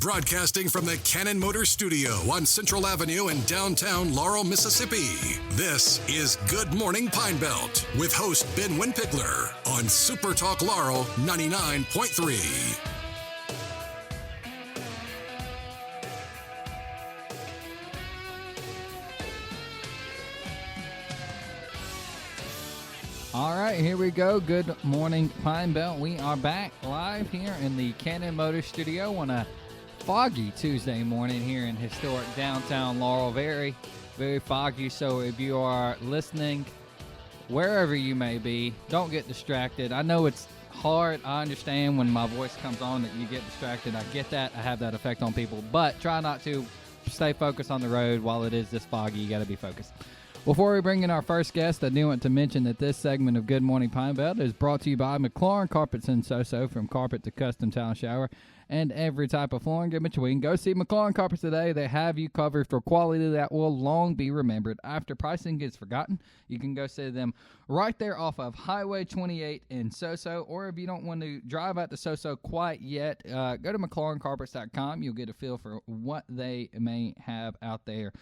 Broadcasting from the Cannon Motor Studio on Central Avenue in downtown Laurel, Mississippi. This is Good Morning Pine Belt with host Ben Winpigler on SuperTalk Laurel 99.3. All right, here we go. Good morning, Pine Belt. We are back live here in the Cannon Motor Studio on a foggy Tuesday morning here in historic downtown Laurel. Very, very foggy. So if you are listening, wherever you may be, don't get distracted. I know it's hard. I understand when my voice comes on that you get distracted. I get that. I have that effect on people. But try not to stay focused on the road while it is this foggy. You got to be focused. Before we bring in our first guest, I do want to mention that this segment of Good Morning Pine Belt is brought to you by McLaurin Carpets and So-So, from carpet to custom tile shower and every type of flooring in between. Go see McLaurin Carpets today. They have you covered for quality that will long be remembered. After pricing gets forgotten, you can go see them right there off of Highway 28 in So-So. Or if you don't want to drive out to So-So quite yet, go to McLaurinCarpets.com. You'll get a feel for what they may have out there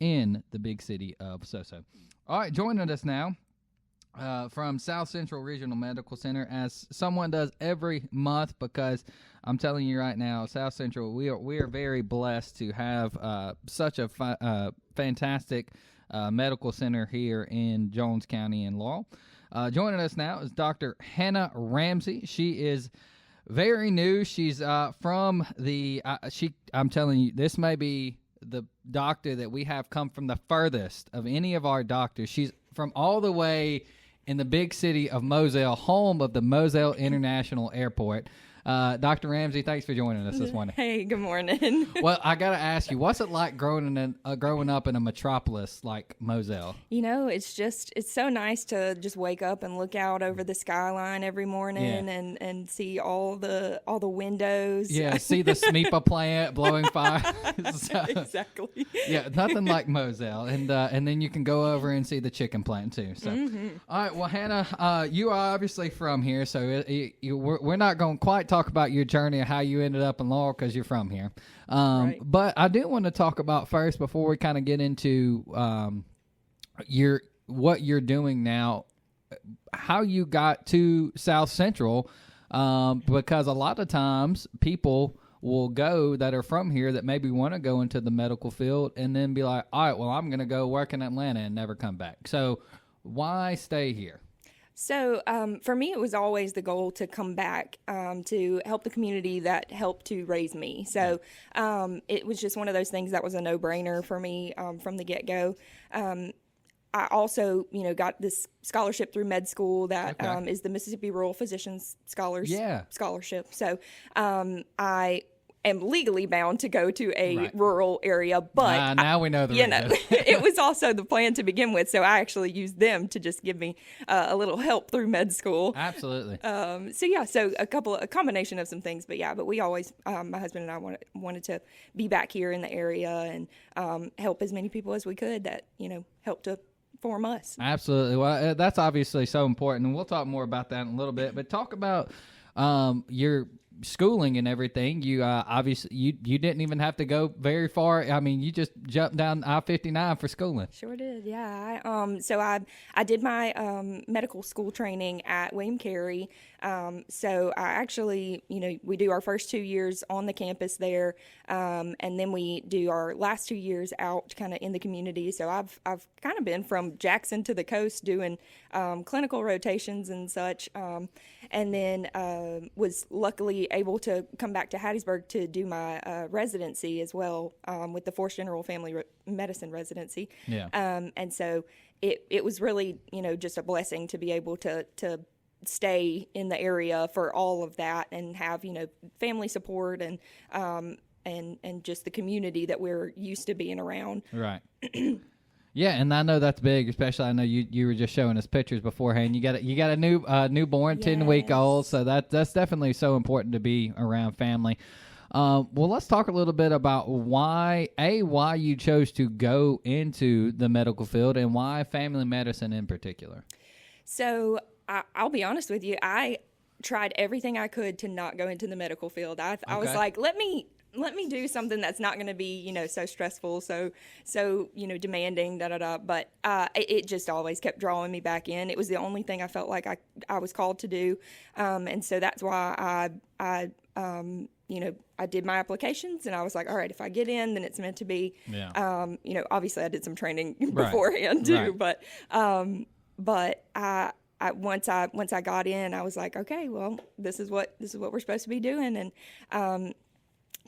in the big city of So-So. All right, joining us now from South Central Regional Medical Center, as someone does every month, because I'm telling you right now, South Central, we are very blessed to have such a fantastic medical center here in Jones County in Laurel. Joining us now is Dr. Hannah Ramsey. She is very new. She's from the I'm telling you, this may be the doctor that we have come from the furthest of any of our doctors. She's from all the way in the big city of Moselle, home of the Moselle International Airport. Dr. Ramsey, thanks for joining us this morning. Hey, good morning. Well, I got to ask you, what's it like growing up in a metropolis like Moselle? You know, it's so nice to just wake up and look out over the skyline every morning and see all the windows. Yeah, see the SMEPA plant blowing fire. So, exactly. Yeah, nothing like Moselle. And then you can go over and see the chicken plant too. So, All right, well, Hannah, you are obviously from here, so we're not going to quite talk about your journey of how you ended up in Laurel because you're from here. Right. But I do want to talk about first, before we kind of get into what you're doing now, how you got to South Central, because a lot of times people will go that are from here that maybe want to go into the medical field and then be like, all right, well, I'm going to go work in Atlanta and never come back. So why stay here? So for me, it was always the goal to come back to help the community that helped to raise me. So it was just one of those things that was a no-brainer for me from the get-go. I also, got this scholarship through med school that is the Mississippi Rural Physicians Scholarship. So I am legally bound to go to a rural area, but now we know the reason. It was also the plan to begin with, so I actually used them to just give me a little help through med school. Absolutely. So a combination of some things, but we always, my husband and I wanted to be back here in the area and help as many people as we could that helped to form us. Absolutely. Well, that's obviously so important, and we'll talk more about that in a little bit. But talk about your schooling and everything. You obviously you didn't even have to go very far. I mean, you just jumped down I-59 for schooling. Sure did. Yeah. I did my medical school training at William Carey. So I actually, we do our first 2 years on the campus there, and then we do our last 2 years out kind of in the community. So I've kind of been from Jackson to the coast doing clinical rotations and such, and then was luckily able to come back to Hattiesburg to do my residency as well, with the Force General Family Medicine residency. Yeah. And so it was really, just a blessing to be able to stay in the area for all of that and have, family support and just the community that we're used to being around. Right. Yeah, and I know that's big, especially I know you were just showing us pictures beforehand. You got a newborn, 10-week-old, so that's definitely so important to be around family. Well, let's talk a little bit about why you chose to go into the medical field and why family medicine in particular. So I'll be honest with you, I tried everything I could to not go into the medical field. I was like, let me let me do something that's not going to be, so stressful, so demanding, But it just always kept drawing me back in. It was the only thing I felt like I was called to do, and so that's why I did my applications, and I was like, all right, if I get in, then it's meant to be. Yeah. Obviously I did some training beforehand too, right. but once I got in, I was like, okay, well, this is what we're supposed to be doing, and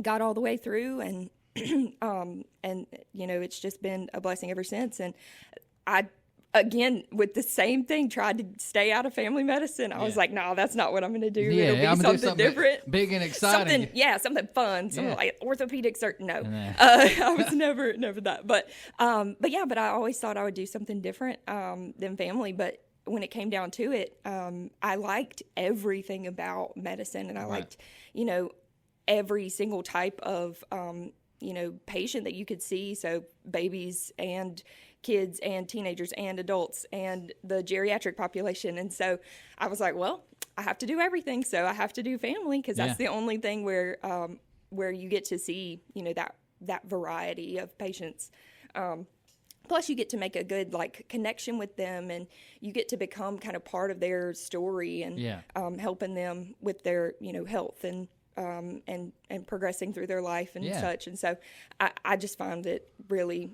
got all the way through, and it's just been a blessing ever since. And I, again, with the same thing, tried to stay out of family medicine. I was like, no, that's not what I'm going to do. Yeah, It'll be something different, big and exciting. Something fun, something like orthopedics. No, Nah. I was never that. But I always thought I would do something different than family. But when it came down to it, I liked everything about medicine, and I liked, every single type of, patient that you could see. So babies and kids and teenagers and adults and the geriatric population. And so I was like, well, I have to do everything. So I have to do family, because that's the only thing where you get to see, that variety of patients. Plus, you get to make a good connection with them, and you get to become kind of part of their story, and helping them with their health and progressing through their life and such. And so I just find it really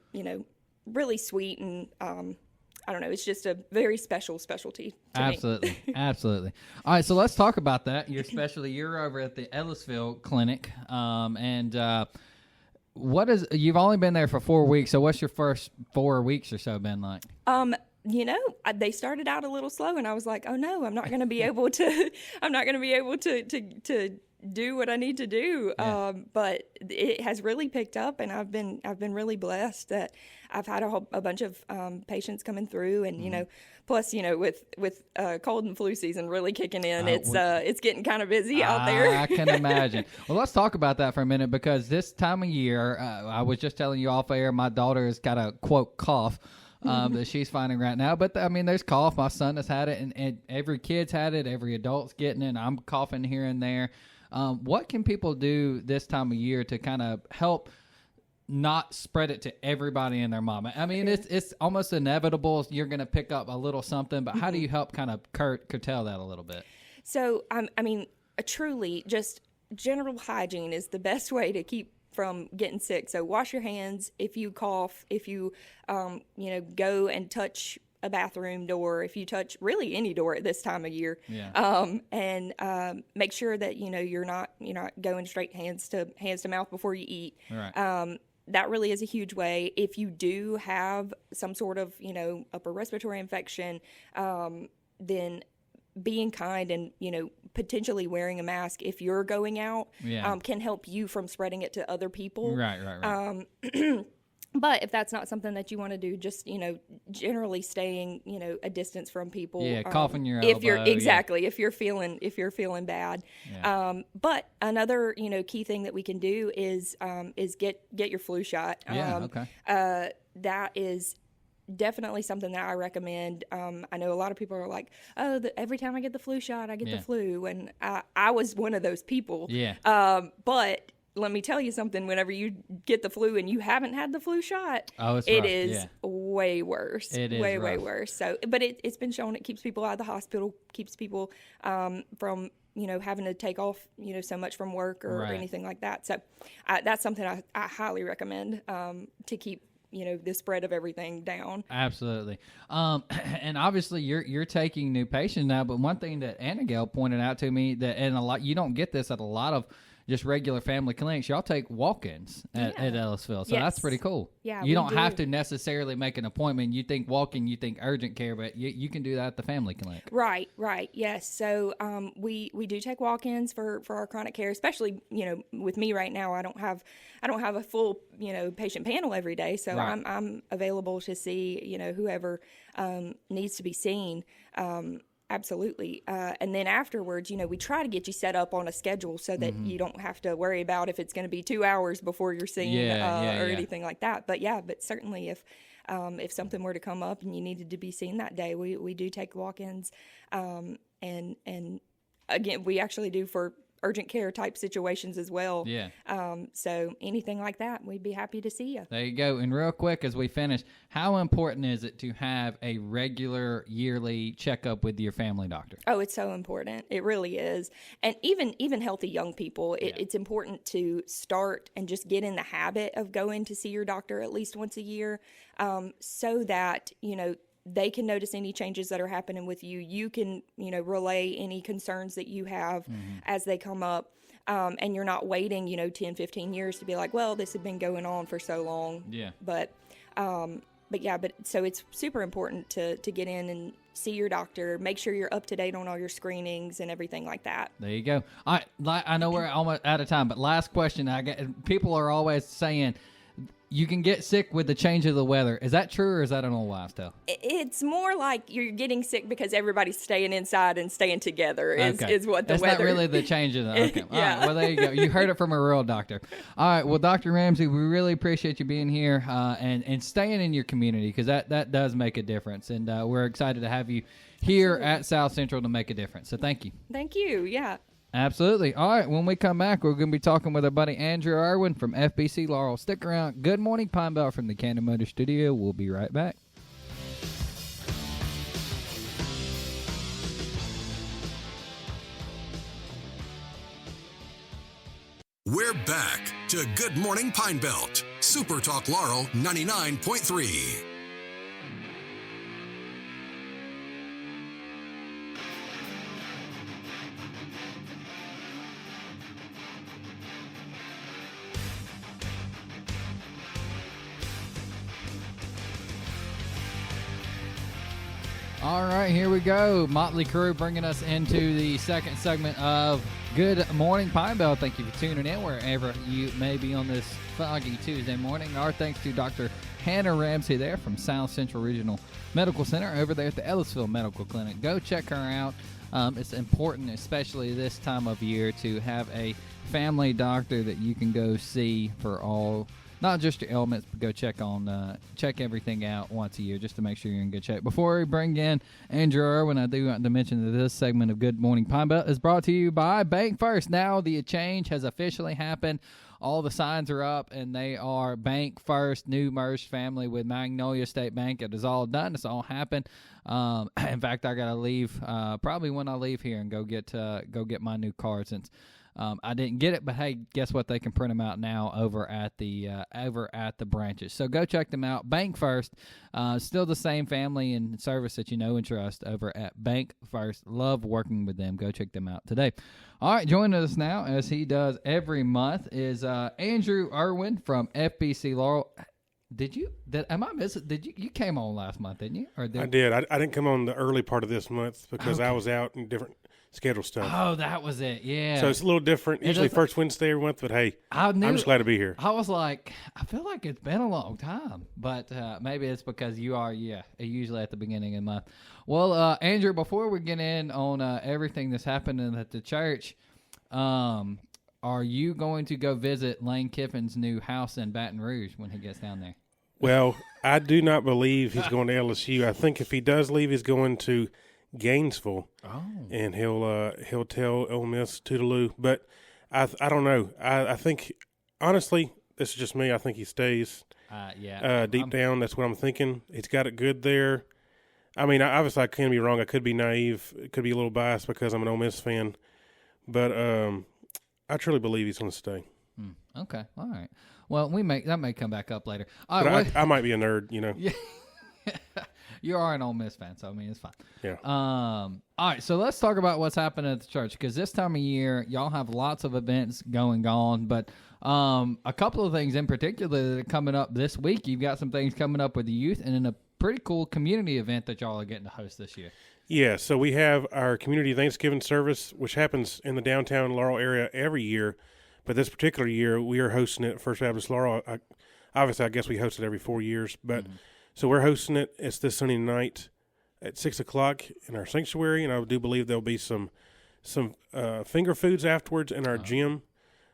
really sweet, and I don't know, it's just a very special specialty to Absolutely. me. Absolutely. All right, so let's talk about that. Your specialty, you're over at the Ellisville Clinic, and you've only been there for 4 weeks, so what's your first 4 weeks or so been like? They started out a little slow, and I was like, oh no, I'm not going to be able to do what I need to do. But it has really picked up, and I've been really blessed that I've had a bunch of patients coming through, and plus with cold and flu season really kicking in, it's getting kind of busy out there. I can imagine. Well, let's talk about that for a minute, because this time of year, I was just telling you off air, my daughter has got a quote cough that she's finding right now. But there's cough. My son has had it, and every kid's had it. Every adult's getting it. And I'm coughing here and there. What can people do this time of year to kind of help not spread it to everybody and their mama? I mean, it's almost inevitable you're going to pick up a little something, but how do you help kind of curtail that a little bit? So, truly, just general hygiene is the best way to keep from getting sick. So wash your hands if you cough, if you, go and touch a bathroom door, if you touch really any door at this time of year, and make sure that you're not going straight hands to mouth before you eat. Right. That really is a huge way. If you do have some sort of upper respiratory infection, then being kind and potentially wearing a mask if you're going out can help you from spreading it to other people. Right. But if that's not something that you want to do, just generally staying a distance from people. Yeah, coughing your elbow. If you're feeling bad. Yeah. But another key thing that we can do is get your flu shot. Okay. That is definitely something that I recommend. I know a lot of people are like, oh, every time I get the flu shot, I get the flu, and I was one of those people. Yeah. But let me tell you something, whenever you get the flu and you haven't had the flu shot, it is way worse. It is way worse. So, but it's been shown it keeps people out of the hospital, keeps people from, having to take off, so much from work or anything like that. So that's something I highly recommend to keep, the spread of everything down. Absolutely. And obviously you're taking new patients now, but one thing that Anna Gail pointed out to me you don't get this at a lot of just regular family clinics. Y'all take walk-ins at Ellisville, so that's pretty cool. Yeah, you don't have to necessarily make an appointment. You think walk-in, you think urgent care, but you can do that at the family clinic. Right. Yes. So we do take walk-ins for our chronic care, especially with me right now. I don't have a full patient panel every day, so I'm available to see whoever needs to be seen. Absolutely. And then afterwards, we try to get you set up on a schedule so that you don't have to worry about if it's going to be 2 hours before you're seen or anything like that. But certainly if something were to come up and you needed to be seen that day, we do take walk-ins. And again, we actually do for urgent care type situations as well. Yeah. So anything like that, we'd be happy to see you. There you go. And real quick, as we finish, how important is it to have a regular yearly checkup with your family doctor? Oh, it's so important. It really is. And even healthy young people, it's important to start and just get in the habit of going to see your doctor at least once a year, so that, they can notice any changes that are happening with you. You can, relay any concerns that you have as they come up. And you're not waiting, 10, 15 years to be like, well, this had been going on for so long. Yeah. But so it's super important to get in and see your doctor, make sure you're up to date on all your screenings and everything like that. There you go. All right, I know we're almost out of time, but last question. People are always saying you can get sick with the change of the weather. Is that true, or is that an old wives' tale? It's more like you're getting sick because everybody's staying inside and staying together is what the That's weather. That's not really the change of the. Okay. Yeah. All right. Well, there you go. You heard it from a real doctor. All right. Well, Dr. Ramsey, we really appreciate you being here and staying in your community, because that does make a difference, and we're excited to have you here at South Central to make a difference. So thank you. Thank you. Yeah. Absolutely. All right, when we come back, we're going to be talking with our buddy Andrew Irwin from FBC Laurel. Stick around. Good morning, Pine Belt from the Cannon Motor Studio. We'll be right back. We're back to Good Morning Pine Belt. SuperTalk Laurel 99.3. All right, here we go. Motley Crue bringing us into the second segment of Good Morning Pine Belt. Thank you for tuning in wherever you may be on this foggy Tuesday morning. Our thanks to Dr. Hannah Ramsey there from South Central Regional Medical Center over there at the Ellisville Medical Clinic. Go check her out. It's important, especially this time of year, to have a family doctor that you can go see for all, not just your ailments, but go check everything out once a year just to make sure you're in good shape. Before we bring in Andrew Irwin, I do want to mention that this segment of Good Morning Pine Belt is brought to you by Bank First. Now the change has officially happened. All the signs are up, and they are Bank First, new merged family with Magnolia State Bank. It is all done. It's all happened. In fact, I got to leave probably when I leave here and go get my new card, since I didn't get it, but hey, guess what? They can print them out now over at the branches. So go check them out. Bank First, still the same family and service that you know and trust over at Bank First. Love working with them. Go check them out today. All right, joining us now, as he does every month, is Andrew Irwin from FBC Laurel. Am I missing? You came on last month, didn't you? I did. I didn't come on the early part of this month because I was out in different schedule stuff. Oh, that was it. Yeah. So it's a little different. Usually first Wednesday every month, but hey, I'm just glad to be here. I was like, I feel like it's been a long time, but maybe it's because you are, usually at the beginning of the month. Well, Andrew, before we get in on everything that's happening at the church, are you going to go visit Lane Kiffin's new house in Baton Rouge when he gets down there? Well, I do not believe he's going to LSU. I think if he does leave, he's going to Gainesville, and he'll tell Ole Miss toodaloo. But I don't know. I think, honestly, this is just me. I think he stays. Deep down, that's what I'm thinking. He's got it good there. I mean, obviously, I can be wrong. I could be naive. It could be a little biased because I'm an Ole Miss fan. But I truly believe he's going to stay. Okay, all right. Well, that may come back up later. I might be a nerd, Yeah. You are an Ole Miss fan, so I mean, it's fine. Yeah. All right, so let's talk about what's happening at the church, because this time of year, y'all have lots of events going on, but a couple of things in particular that are coming up this week. You've got some things coming up with the youth, and then a pretty cool community event that y'all are getting to host this year. Yeah, so we have our community Thanksgiving service, which happens in the downtown Laurel area every year, but this particular year we are hosting it at First Baptist Laurel. Obviously, I guess we host it every 4 years, but so we're hosting it. It's this Sunday night at 6 o'clock in our sanctuary, and I do believe there'll be some finger foods afterwards in our gym.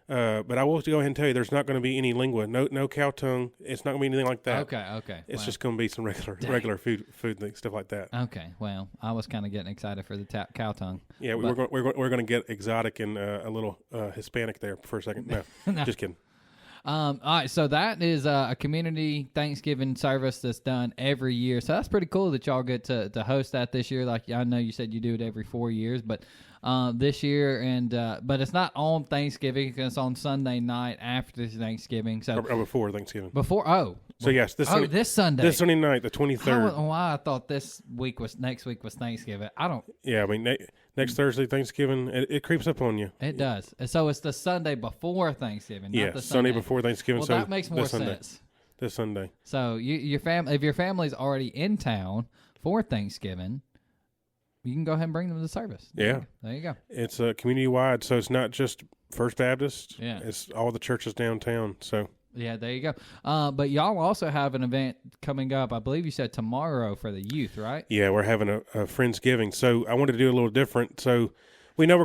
But I will go ahead and tell you, there's not going to be any lingua, no cow tongue. It's not going to be anything like that. Okay. It's just going to be some regular food things, stuff like that. Okay. Well, I was kind of getting excited for the cow tongue. Yeah, we're going to get exotic and a little Hispanic there for a second. No, just kidding. All right, so that is a community Thanksgiving service that's done every year. So that's pretty cool that y'all get to host that this year. Like I know you said you do it every 4 years, but this year but it's not on Thanksgiving. It's on Sunday night after Thanksgiving. So before Thanksgiving. So yes, this Sunday night, the 23rd. I don't know why I thought next week was Thanksgiving. I don't. Yeah, I mean next Thursday Thanksgiving, it creeps up on you. It does. So it's the Sunday before Thanksgiving. Yeah, not the Sunday before Thanksgiving. Well, so that makes more sense. This Sunday. So if your family's already in town for Thanksgiving, you can go ahead and bring them to the service. Yeah. There you go. It's community-wide, so it's not just First Baptist. Yeah. It's all the churches downtown, so. Yeah, there you go. But y'all also have an event coming up, I believe you said tomorrow, for the youth, right? Yeah, we're having a Friendsgiving. So I wanted to do a little different. So we know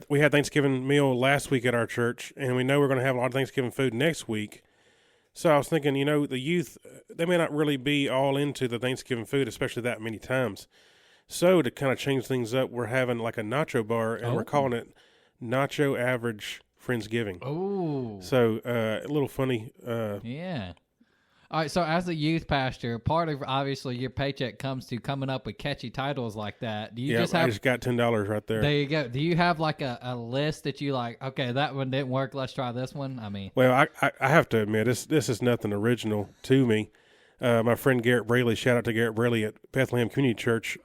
we had Thanksgiving meal last week at our church, and we know we're going to have a lot of Thanksgiving food next week. So I was thinking, the youth, they may not really be all into the Thanksgiving food, especially that many times. So to kind of change things up, we're having like a nacho bar, and we're calling it Nacho Average Friendsgiving. Oh. So a little funny. Yeah. All right, so as a youth pastor, part of obviously your paycheck comes to coming up with catchy titles like that. Do you I just got $10 right there. There you go. Do you have like a list that you like, okay, that one didn't work, let's try this one? I mean. Well, I have to admit, this is nothing original to me. My friend Garrett Braley, shout out to Garrett Braley at Bethlehem Community Church.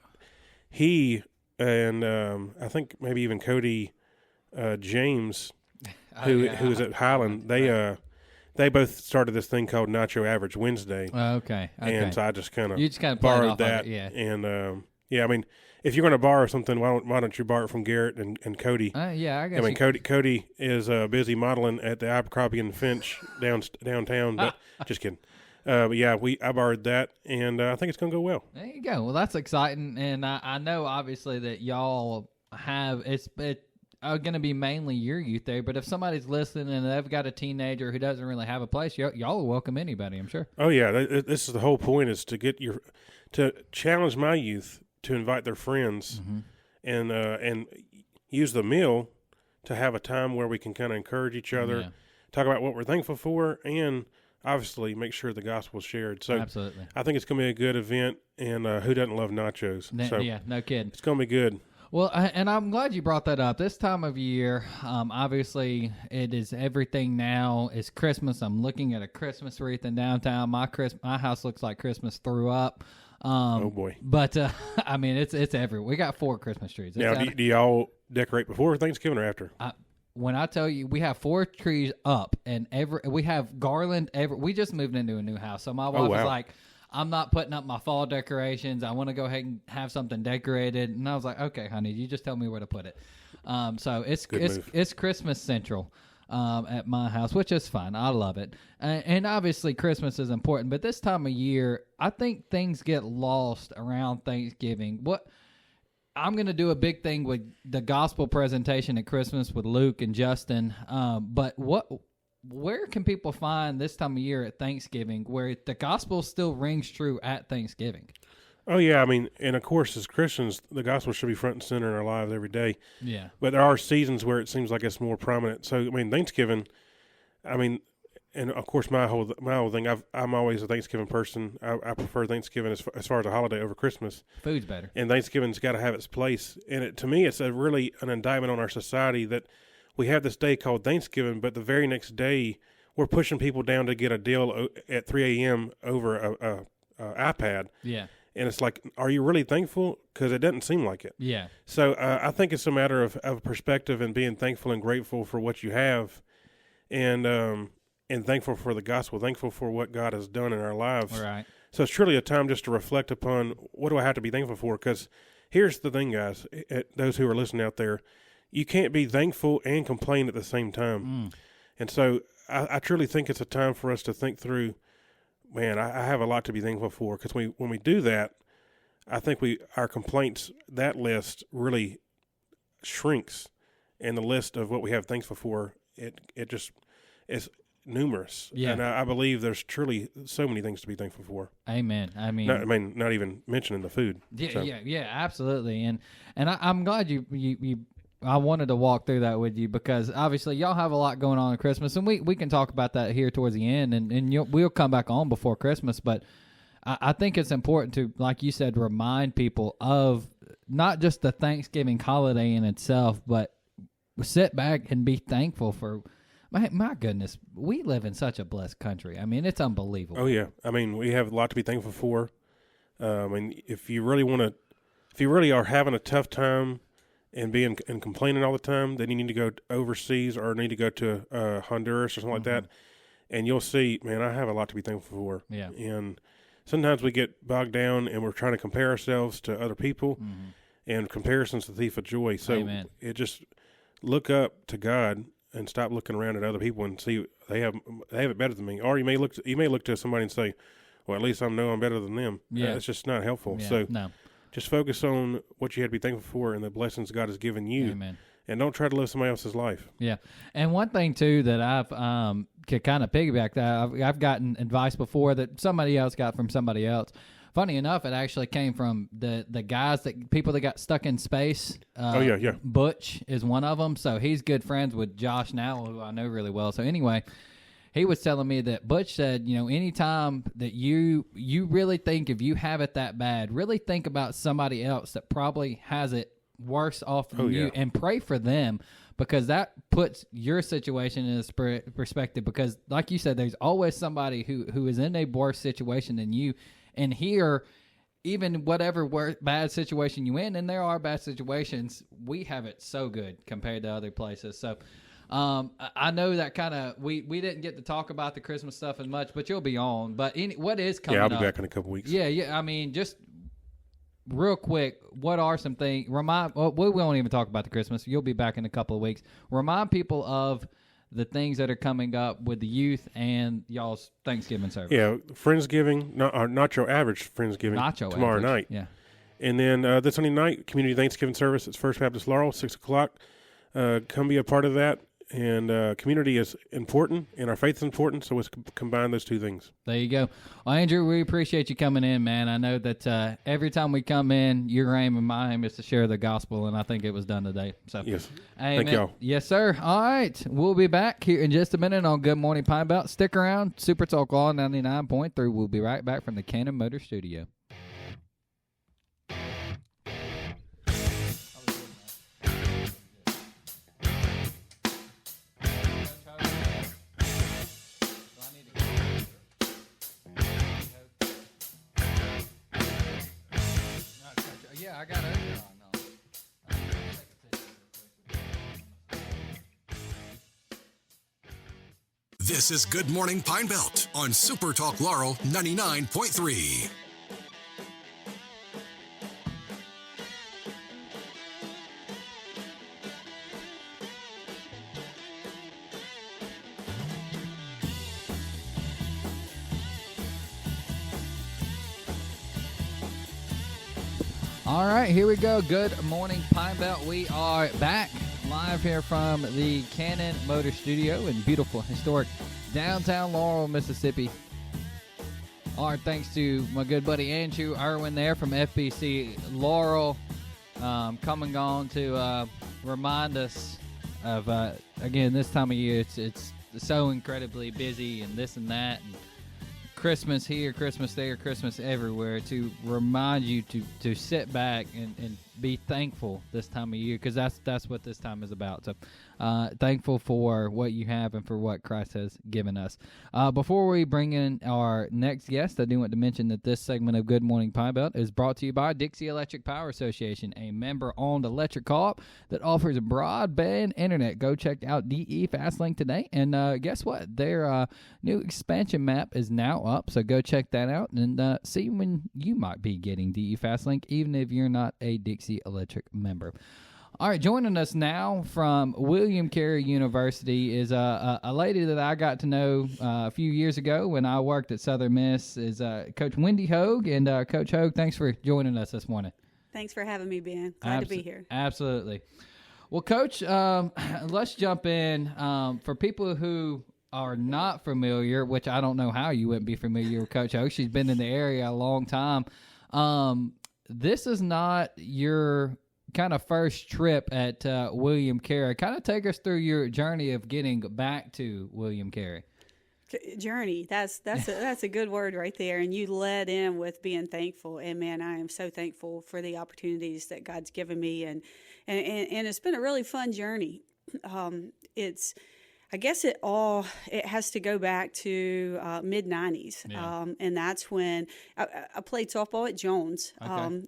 He and I think maybe even Cody James, who's at Highland, they both started this thing called Nacho Average Wednesday. Okay. And so I just kind of borrowed that. Yeah. And I mean, if you're going to borrow something, why don't you borrow it from Garrett and Cody? Yeah, I guess. I mean, Cody is busy modeling at the Abercrombie and Finch downtown. But just kidding. But yeah, I borrowed that, and I think it's going to go well. There you go. Well, that's exciting, and I know obviously that y'all have it's going to be mainly your youth there. But if somebody's listening and they've got a teenager who doesn't really have a place, y'all will welcome anybody, I'm sure. Oh yeah, this is the whole point: is to challenge my youth to invite their friends, and use the meal to have a time where we can kind of encourage each other, talk about what we're thankful for, and obviously make sure the gospel is shared. So absolutely, I think it's going to be a good event, and who doesn't love nachos? Yeah, no kidding. It's going to be good. Well, and I'm glad you brought that up. This time of year, obviously, it is everything now is Christmas. I'm looking at a Christmas wreath in downtown. My house looks like Christmas threw up. Oh boy! But I mean, it's everywhere. We got 4 Christmas trees. Now, do y'all decorate before Thanksgiving or after? When I tell you, we have 4 trees up, and we have garland. We just moved into a new house, so my wife was like, I'm not putting up my fall decorations. I want to go ahead and have something decorated. And I was like, okay, honey, you just tell me where to put it. So it's Christmas Central at my house, which is fine. I love it. And obviously Christmas is important, but this time of year, I think things get lost around Thanksgiving. I'm going to do a big thing with the gospel presentation at Christmas with Luke and Justin. But where can people find this time of year at Thanksgiving where the gospel still rings true at Thanksgiving? Oh, yeah. I mean, and of course, as Christians, the gospel should be front and center in our lives every day. Yeah. But there are seasons where it seems like it's more prominent. So, I mean, Thanksgiving, and of course, my whole thing, I'm always a Thanksgiving person. I prefer Thanksgiving as far as a holiday over Christmas. Food's better. And Thanksgiving's got to have its place. And to me, it's really an indictment on our society that we have this day called Thanksgiving, but the very next day, we're pushing people down to get a deal at 3 a.m. over a iPad. Yeah. And it's like, are you really thankful? Because it doesn't seem like it. Yeah. So I think it's a matter of perspective and being thankful and grateful for what you have, and thankful for the gospel, thankful for what God has done in our lives. Right. So it's truly a time just to reflect upon, what do I have to be thankful for? Because here's the thing, guys, those who are listening out there, you can't be thankful and complain at the same time. And so I truly think it's a time for us to think through, man, I have a lot to be thankful for, because when we do that, I think our complaints, that list really shrinks, and the list of what we have thankful for it just is numerous. Yeah. And I believe there's truly so many things to be thankful for. Amen. I mean, not even mentioning the food. Yeah, So, yeah, absolutely. And I'm glad you I wanted to walk through that with you because obviously y'all have a lot going on at Christmas, and we can talk about that here towards the end, and we'll come back on before Christmas. But I think it's important to, like you said, remind people of not just the Thanksgiving holiday in itself, but sit back and be thankful for. My goodness, we live in such a blessed country. I mean, it's unbelievable. Oh yeah, I mean, we have a lot to be thankful for. I mean, if you really are having a tough time and complaining all the time, then you need to go overseas or need to go to Honduras or something like that, and you'll see, man, I have a lot to be thankful for. Yeah. And sometimes we get bogged down and we're trying to compare ourselves to other people, and comparison's the thief of joy. So Amen. it just look up to God and stop looking around at other people and see they have it better than me. Or you may look to somebody and say, well, at least I know I'm better than them. Yeah. It's just not helpful. Yeah, So no. just focus on what you had to be thankful for and the blessings God has given you. Amen. And don't try to live somebody else's life. Yeah, and one thing too that I've could kind of piggyback that I've gotten advice before that somebody else got from somebody else. Funny enough, it actually came from the people that got stuck in space. Yeah. Butch is one of them. So he's good friends with Josh now, who I know really well. So anyway, he was telling me that Butch said, anytime that you really think if you have it that bad, really think about somebody else that probably has it worse off than you, and pray for them, because that puts your situation in this perspective. Because like you said, there's always somebody who is in a worse situation than you. And here, even whatever bad situation you in, and there are bad situations, we have it so good compared to other places. So I know that kind of we didn't get to talk about the Christmas stuff as much, but you'll be on. But what is coming up? Yeah, I'll be back in a couple weeks. Yeah. I mean, just real quick, what are some things? We won't even talk about the Christmas. You'll be back in a couple of weeks. Remind people of the things that are coming up with the youth and y'all's Thanksgiving service. Yeah, Friendsgiving, not your average Friendsgiving, tomorrow night. Yeah. And then this Sunday night, Community Thanksgiving service at First Baptist Laurel, 6 o'clock. Come be a part of that. And community is important, and our faith is important, so let's combine those two things. There you go. Well, Andrew, we appreciate you coming in, man. I know that every time we come in, your aim and my aim is to share the gospel, and I think it was done today. So, yes. Amen. Thank y'all. Yes, sir. All right. We'll be back here in just a minute on Good Morning Pine Belt. Stick around. Super Talk Law 99.3. We'll be right back from the Cannon Motor Studio. I got it. This is Good Morning Pine Belt on Super Talk Laurel 99.3. All right, here we go. Good morning, Pine Belt. We are back live here from the Cannon Motor Studio in beautiful, historic downtown Laurel, Mississippi. All right, thanks to my good buddy Andrew Irwin there from FBC Laurel, coming on to remind us of, again, this time of year, it's so incredibly busy and this and that, and Christmas here, Christmas there, Christmas everywhere, to remind you to sit back and be thankful this time of year, because that's what this time is about. So thankful for what you have and for what Christ has given us. Before we bring in our next guest, I do want to mention that this segment of Good Morning Pine Belt is brought to you by Dixie Electric Power Association, a member-owned electric co-op that offers broadband internet. Go check out DE Fastlink today, and guess what? Their new expansion map is now up, so go check that out and see when you might be getting DE Fastlink, even if you're not a Dixie Electric member. All right, joining us now from William Carey University is a lady that I got to know a few years ago when I worked at Southern Miss, is Coach Wendy Hogue. And Coach Hogue, thanks for joining us this morning. Thanks for having me, Ben. Glad to be here. Absolutely. Well, Coach, let's jump in. For people who are not familiar, which I don't know how you wouldn't be familiar with Coach Hogue. She's been in the area a long time. This is not your kind of first trip at William Carey. Kind of take us through your journey of getting back to William Carey. Journey. That's a good word right there. And you led in with being thankful. And man, I am so thankful for the opportunities that God's given me. And it's been a really fun journey. I guess it has to go back to mid-90s. Yeah. And that's when I played softball at Jones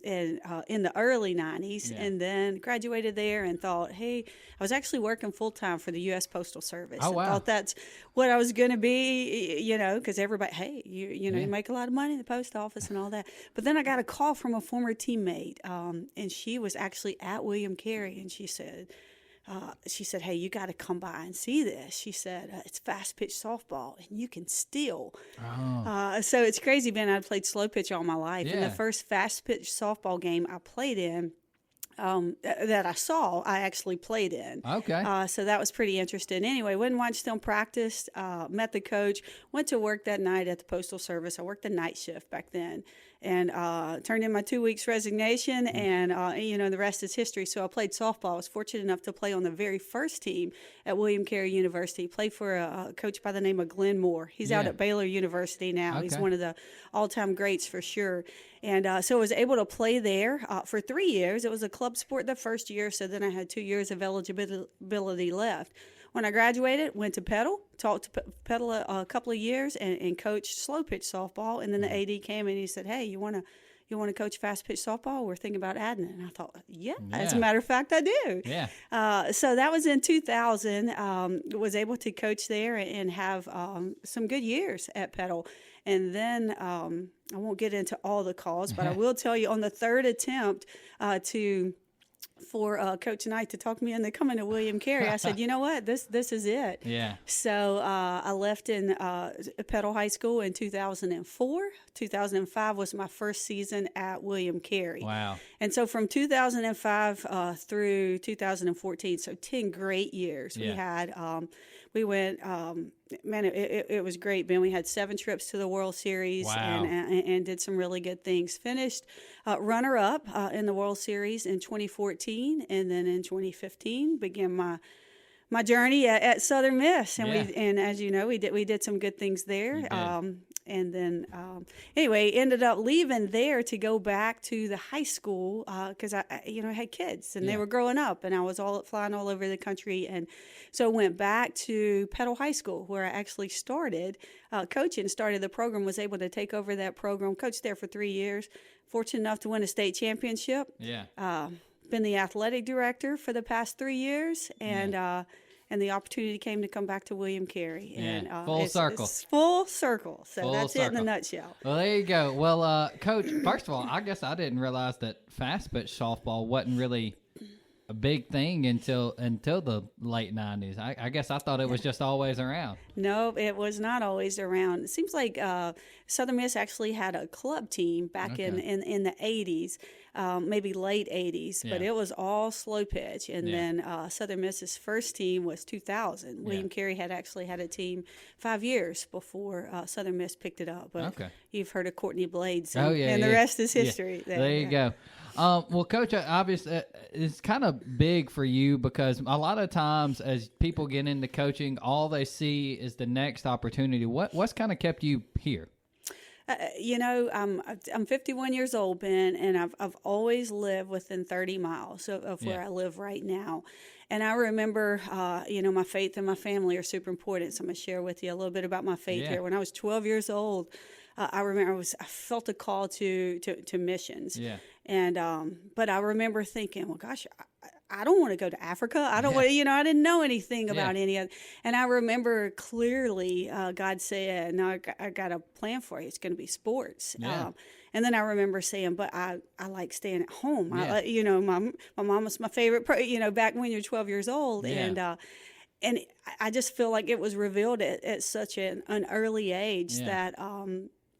in the early 90s, and then graduated there and thought, hey, I was actually working full-time for the U.S. Postal Service. Oh, wow. I thought that's what I was going to be, because everybody, hey, you make a lot of money in the post office and all that. But then I got a call from a former teammate, and she was actually at William Carey, and she said, hey, you got to come by and see this. She said, it's fast pitch softball and you can steal. Oh. So it's crazy, Ben. I'd played slow pitch all my life. Yeah. And the first fast pitch softball game I played in, that I saw, I actually played in. Okay. So that was pretty interesting. Anyway, went and watched them practice, met the coach, went to work that night at the Postal Service. I worked the night shift back then, and turned in my 2 weeks resignation, and the rest is history. So I played softball. I was fortunate enough to play on the very first team at William Carey University. Played for a coach by the name of Glenn Moore. He's out at Baylor University now. Okay. He's one of the all-time greats for sure. And so I was able to play there for 3 years. It was a club sport the first year, so then I had 2 years of eligibility left. When I graduated, went to Petal, talked to Petal a couple of years, and coached slow pitch softball. And then the AD came and he said, "Hey, you want to coach fast pitch softball? We're thinking about adding it." And I thought, yeah. As a matter of fact, I do. Yeah. So that was in 2000. Was able to coach there and have some good years at Petal. And then I won't get into all the calls, but I will tell you on the third attempt for Coach Knight to talk me into coming to William Carey, I said, you know what, this is it. Yeah. So I left in Petal High School in 2004. 2005 was my first season at William Carey. Wow. And so from 2005 through 2014, so 10 great years. Yeah. We went, it was great, Ben. We had 7 trips to the World Series. Wow. and did some really good things. Finished runner-up in the World Series in 2014, and then in 2015 began my journey at Southern Miss. And as you know, we did some good things there. And then anyway, ended up leaving there to go back to the high school because I had kids and they were growing up, and I was flying all over the country, and so went back to Petal High School where I actually started coaching. Started the program, was able to take over that program, coached there for 3 years. Fortunate enough to win a state championship. Yeah. Been the athletic director for the past 3 years, and the opportunity came to come back to William Carey. And full circle. It's full circle. So Full that's circle. it in a nutshell. Well, there you go. Well, Coach, first of all, I guess I didn't realize that fast pitch softball wasn't really a big thing until the late 90s. I guess I thought it was just always around. No, it was not always around. It seems like Southern Miss actually had a club team back in the 80s, maybe late 80s, but it was all slow pitch. And then Southern Miss's first team was 2000. William Carey had actually had a team 5 years before Southern Miss picked it up. But you've heard of Courtney Blades, and the rest is history. Yeah. There you go. Well, Coach, obviously, it's kind of big for you because a lot of times as people get into coaching, all they see is the next opportunity. What's kind of kept you here? I'm 51 years old, Ben, and I've always lived within 30 miles of where I live right now. And I remember, my faith and my family are super important. So I'm going to share with you a little bit about my faith here. When I was 12 years old, I remember I felt a call to missions. Yeah. And but I remember thinking, well, gosh, I don't want to go to Africa. I don't want to, I didn't know anything about any of it. And I remember clearly God said, no, I got a plan for you. It's going to be sports. Yeah. And then I remember saying, but I like staying at home. Yeah. My mom was my favorite, back when you're 12 years old. Yeah. And I just feel like it was revealed at such an early age that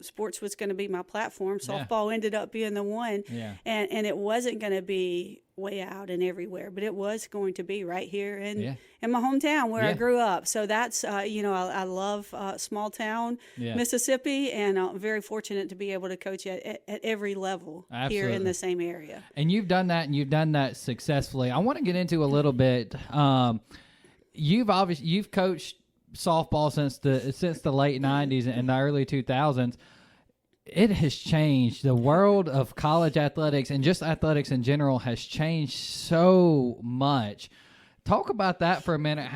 sports was going to be my platform. Softball ended up being the one, and it wasn't going to be way out and everywhere, but it was going to be right here in my hometown where I grew up. So that's I love small town Mississippi, and I'm very fortunate to be able to coach at every level here in the same area. And you've done that, and you've done that successfully. I want to get into a little bit. You've coached softball since the late 90s and the early 2000s. It has changed. The world of college athletics and just athletics in general has changed so much. Talk about that for a minute,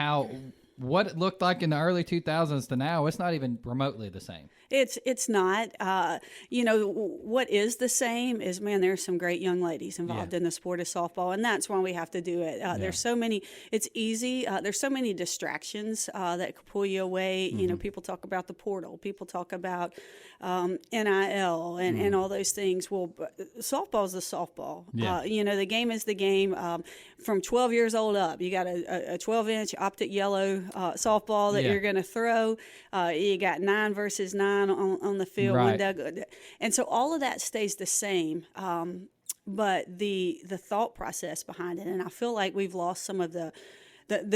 what it looked like in the early 2000s to now. It's not even remotely the same. It's not. What is the same is, man, there's some great young ladies involved in the sport of softball, and that's why we have to do it. There's so many. It's easy. There's so many distractions that could pull you away. Mm-hmm. People talk about the portal. People talk about NIL and all those things. Well, softball is the softball. Yeah. The game is the game. From 12 years old up, you got a 12-inch optic yellow softball that you're going to throw. You got 9 versus 9 on the field. Right. And so all of that stays the same. But the thought process behind it, and I feel like we've lost some of the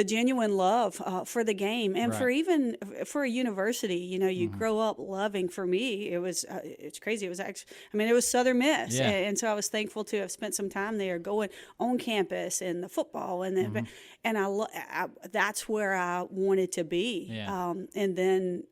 genuine love for the game, and for a university. You grow up loving. For me, it was it's crazy. It was actually, it was Southern Miss, and so I was thankful to have spent some time there, going on campus and the football, and then, and I that's where I wanted to be. And then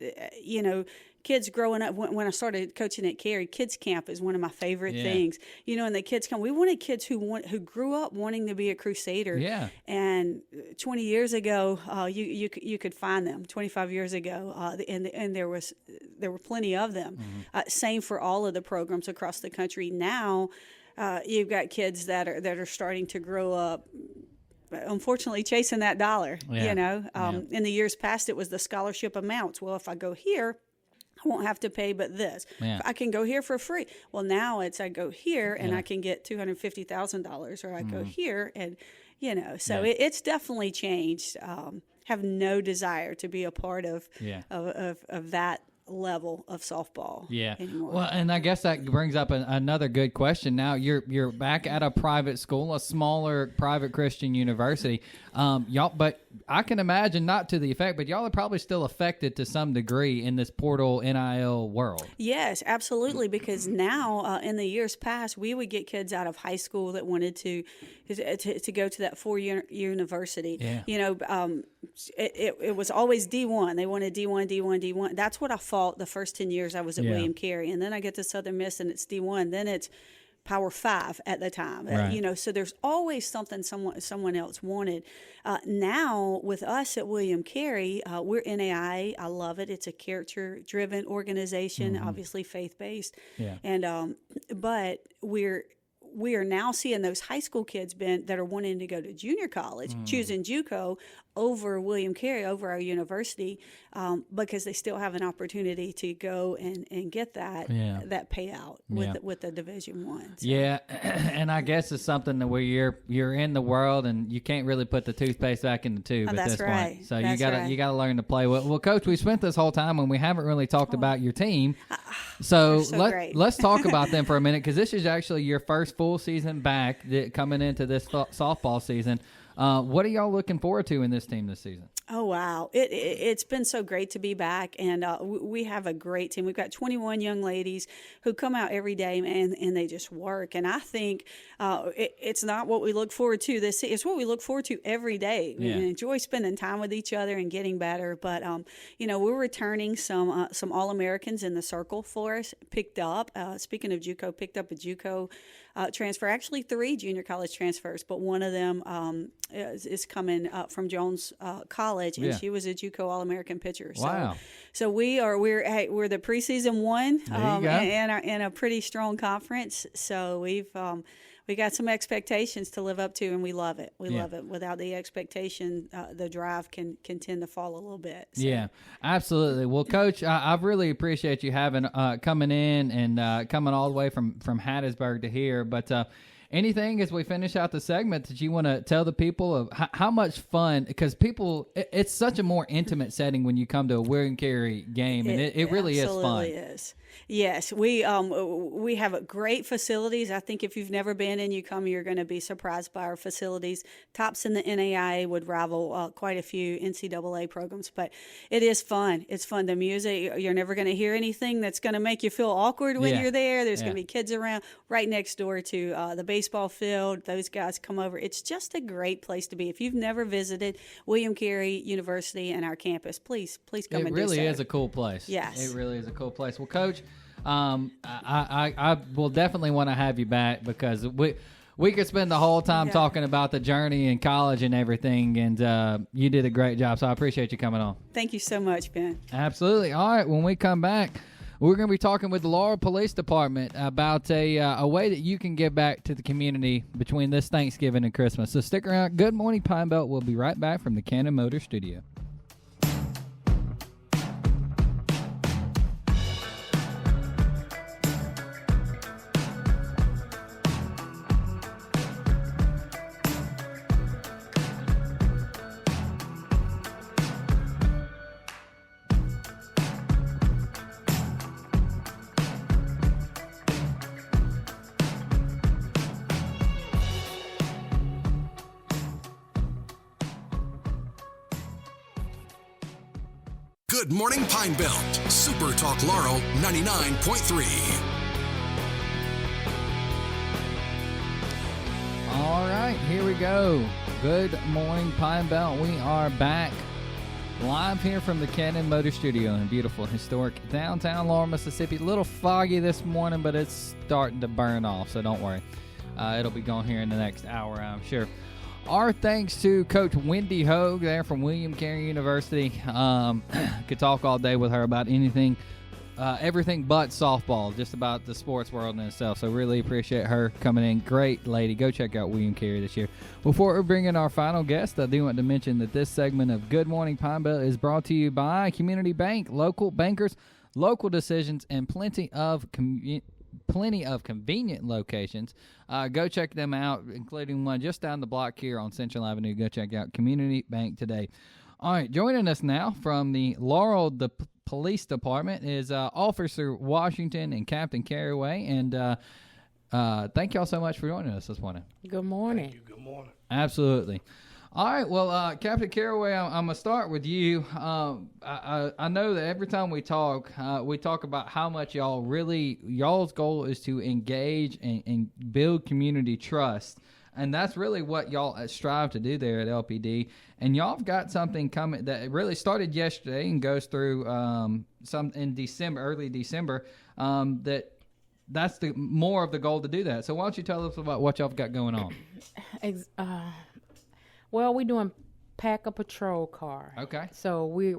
kids growing up, when I started coaching at Carey, kids camp is one of my favorite things. And the kids come. We wanted kids who grew up wanting to be a Crusader. Yeah. And 20 years ago, you could find them. 25 years ago, and there were plenty of them. Same for all of the programs across the country. Now, you've got kids that are starting to grow up, unfortunately chasing that dollar. In the years past, it was the scholarship amounts. Well, if I go here, I won't have to pay but this. I can go here for free. Well, now it's I go here and I can get $250,000, or I go here and, so it's definitely changed. Have no desire to be a part of that level of softball anymore. Well, and I guess that brings up another good question. Now you're back at a private school, a smaller private Christian university. Y'all, but I can imagine, not to the effect, but y'all are probably still affected to some degree in this portal NIL world. Yes, absolutely. Because now, in the years past, we would get kids out of high school that wanted to go to that 4-year university. It was always D1. They wanted D1, D1, D1. That's what I fought the first 10 years I was at William Carey. And then I get to Southern Miss and it's D1. Then it's Power 5 at the time. Right. So there's always something someone else wanted. Now with us at William Carey, we're NAIA. I love it. It's a character-driven organization, obviously faith-based. And but we are now seeing those high school kids that are wanting to go to junior college, choosing JUCO over William Carey, over our university, because they still have an opportunity to go and get that payout with the Division I. So. Yeah, and I guess it's something that where you're in the world and you can't really put the toothpaste back in the tube at this point. So you gotta learn to play with. Well, Coach, we spent this whole time and we haven't really talked about your team. So let's talk about them for a minute, because this is actually your first full season back coming into this softball season. What are y'all looking forward to in this team this season? Oh, wow. It's been so great to be back, and we have a great team. We've got 21 young ladies who come out every day, and they just work. And I think it's not what we look forward to this. It's what we look forward to every day. We enjoy spending time with each other and getting better. But, we're returning some All-Americans in the circle for us, picked up. Speaking of JUCO, picked up a JUCO transfer, actually 3 junior college transfers, but one of them is coming from Jones College, and she was a JUCO All-American pitcher. Wow! So we're the preseason one, and in a pretty strong conference. So we got some expectations to live up to, and we love it. We love it. Without the expectation, the drive can tend to fall a little bit. So. Yeah, absolutely. Well, Coach, I really appreciate you coming in and coming all the way from Hattiesburg to here. But anything as we finish out the segment that you want to tell the people of how much fun, because it's such a more intimate setting when you come to a William Carey game, and it really is fun. Absolutely is. Yes, we have great facilities. I think if you've never been and you come, you're going to be surprised by our facilities. Tops in the NAIA would rival quite a few NCAA programs, but it is fun. It's fun. The music, you're never going to hear anything that's going to make you feel awkward when you're there. There's going to be kids around right next door to the baseball field. Those guys come over. It's just a great place to be. If you've never visited William Carey University and our campus, please come and do so. It really is a cool place. Yes. It really is a cool place. Well, Coach, I will definitely want to have you back because we could spend the whole time talking about the journey in college and everything, and you did a great job, so I appreciate you coming on. Thank you so much, Ben. Absolutely. All right, when we come back, we're going to be talking with the Laurel Police Department about a way that you can give back to the community between this Thanksgiving and Christmas. So stick around. Good Morning Pine Belt. We'll be right back from the Cannon Motor Studio. Good Morning Pine Belt, SuperTalk Laurel 99.3. All right, here we go. Good Morning Pine Belt. We are back live here from the Cannon Motor Studio in beautiful, historic downtown Laurel, Mississippi. A little foggy this morning, but it's starting to burn off, so don't worry. It'll be gone here in the next hour, I'm sure. Our thanks to Coach Wendy Hogue there from William Carey University. Could talk all day with her about anything, everything but softball, just about the sports world in itself. So really appreciate her coming in. Great lady. Go check out William Carey this year. Before we bring in our final guest, I do want to mention that this segment of Good Morning Pine Belt is brought to you by Community Bank, local bankers, local decisions, and plenty of convenient locations. Go check them out, including one just down the block here on Central Avenue. Go check out Community Bank today. All right, joining us now from the Laurel Police Department is Officer Washington and Captain Caraway. And thank y'all so much for joining us this morning. Good morning. Thank you. Good morning. Absolutely. All right, well, Captain Caraway, I'm going to start with you. I know that every time we talk about how much y'all's goal is to engage and build community trust. And that's really what y'all strive to do there at LPD. And y'all have got something coming that really started yesterday and goes through some in December, early December, that's more of the goal to do that. So why don't you tell us about what y'all have got going on? Well, we're doing Pack a Patrol car. Okay. So we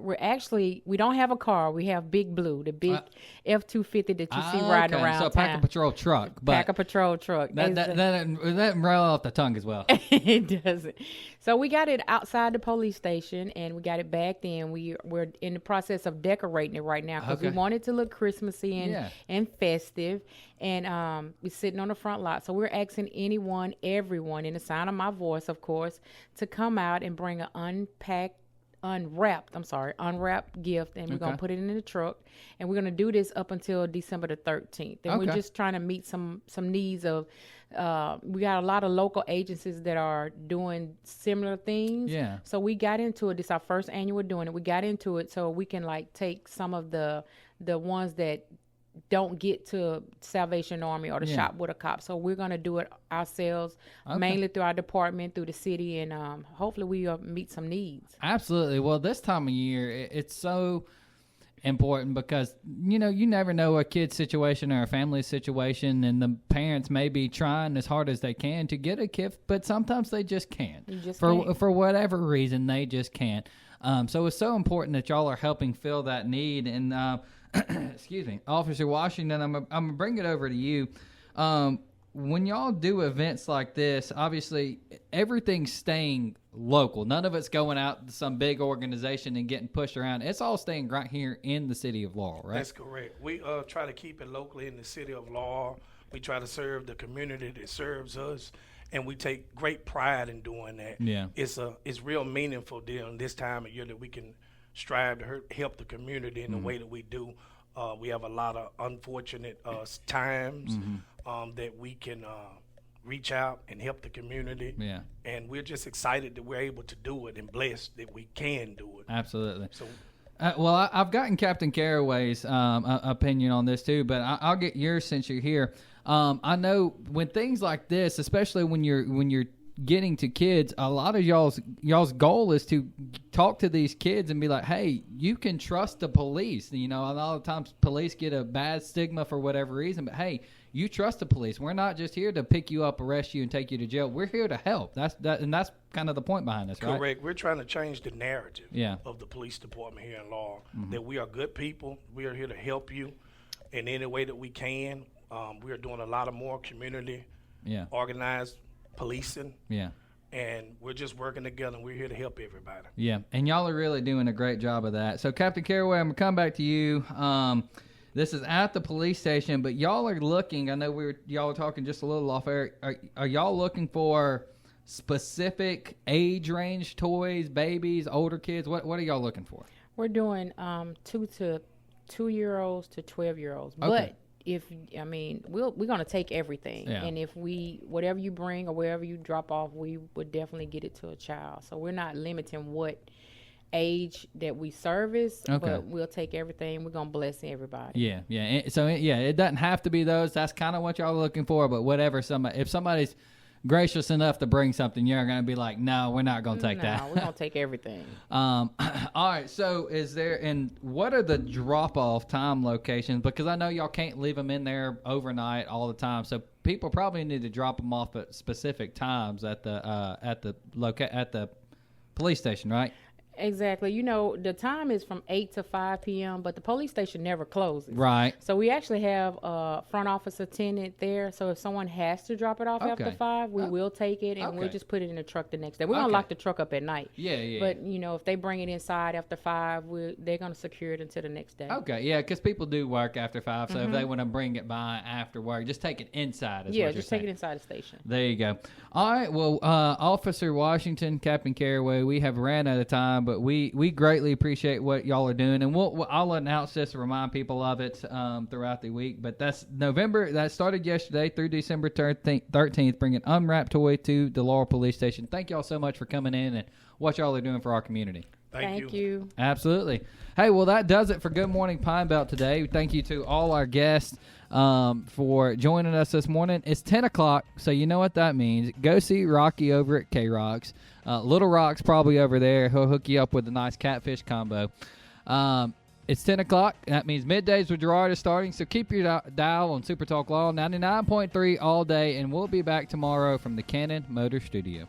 don't have a car. We have Big Blue, the big F-250 that you see riding around So Pack a Patrol truck. But Pack a Patrol truck. That roll off the tongue as well. It doesn't. So we got it outside the police station, and we got it back then. We're in the process of decorating it right now because we want it to look Christmassy and festive. And we're sitting on the front lot. So we're asking everyone, in the sound of my voice, of course, to come out and bring an unwrapped gift, and we're going to put it in the truck. And we're going to do this up until December the 13th. And we're just trying to meet some needs of, we got a lot of local agencies that are doing similar things. Yeah. So we got into it. This is our first annual doing it. We got into it so we can take some of the ones that don't get to Salvation Army or the Shop with a Cop. So we're going to do it ourselves, mainly through our department, through the city, and hopefully we meet some needs. Absolutely. Well, this time of year, it's so important because, you never know a kid's situation or a family situation, and the parents may be trying as hard as they can to get a gift, but sometimes they just can't. For whatever reason, they just can't. So it's so important that y'all are helping fill that need. And excuse me, Officer Washington, I'm gonna bring it over to you. When y'all do events like this, obviously everything's staying local. None of it's going out to some big organization and getting pushed around. It's all staying right here in the city of Laurel, right? That's correct. We try to keep it locally in the city of Laurel. We try to serve the community that serves us, and we take great pride in doing that. Yeah, it's real meaningful during this time of year that we can strive to help the community in the way that we do. We have a lot of unfortunate times that we can reach out and help the community. Yeah. And we're just excited that we're able to do it and blessed that we can do it. Absolutely. So, well, I've gotten Captain Caraway's opinion on this too, but I'll get yours since you're here. I know when things like this, especially when you're getting to kids, a lot of y'all's goal is to talk to these kids and be like, hey, you can trust the police. You know, a lot of times police get a bad stigma for whatever reason, but hey, you trust the police. We're not just here to pick you up, arrest you, and take you to jail. We're here to help. That's kind of the point behind this, right? Correct. We're trying to change the narrative of the police department here in Laurel, that we are good people. We are here to help you in any way that we can. We are doing a lot of more community organized policing. Yeah. And we're just working together, and we're here to help everybody. Yeah, and y'all are really doing a great job of that. So, Captain Caraway, I'm going to come back to you. This is at the police station, but y'all are looking, I know y'all were talking just a little off air, are y'all looking for specific age range toys, babies, older kids? What are y'all looking for? We're doing 2-year-olds to 12-year-olds. Okay. But we're going to take everything. Yeah. And if whatever you bring or wherever you drop off, we would definitely get it to a child. So we're not limiting what age that we service, but we'll take everything. We're going to bless everybody. Yeah. So, it doesn't have to be those. That's kind of what y'all are looking for, but whatever. If somebody's gracious enough to bring something, you're going to be like, no, we're not going to take that. No, we're going to take everything. All right. So what are the drop-off time locations? Because I know y'all can't leave them in there overnight all the time. So people probably need to drop them off at specific times at the police station, right? Exactly. You know, the time is from 8 to 5 p.m., but the police station never closes. Right. So we actually have a front office attendant there. So if someone has to drop it off after 5, we will take it, and we'll just put it in the truck the next day. We're going to lock the truck up at night. Yeah. But, you know, if they bring it inside after 5, they're going to secure it until the next day. Okay, yeah, because people do work after 5, so if they want to bring it by after work, just take it inside is what you're just saying. take it inside the station. There you go. All right, well, Officer Washington, Captain Caraway, we have ran out of time, but we greatly appreciate what y'all are doing, and I'll announce this and remind people of it throughout the week. But that's November. That started yesterday through December 13th, bringing unwrapped toy to the Laurel Police Station. Thank y'all so much for coming in and what y'all are doing for our community. Thank you. Absolutely. Hey, well, that does it for Good Morning Pine Belt today. Thank you to all our guests for joining us this morning. It's 10 o'clock, so you know what that means. Go see Rocky over at K-Rocks. Little Rock's probably over there. He'll hook you up with a nice catfish combo. It's 10 o'clock. That means Middays with Gerard is starting, so keep your dial on SuperTalk Laurel 99.3 all day, and we'll be back tomorrow from the Cannon Motor Studio.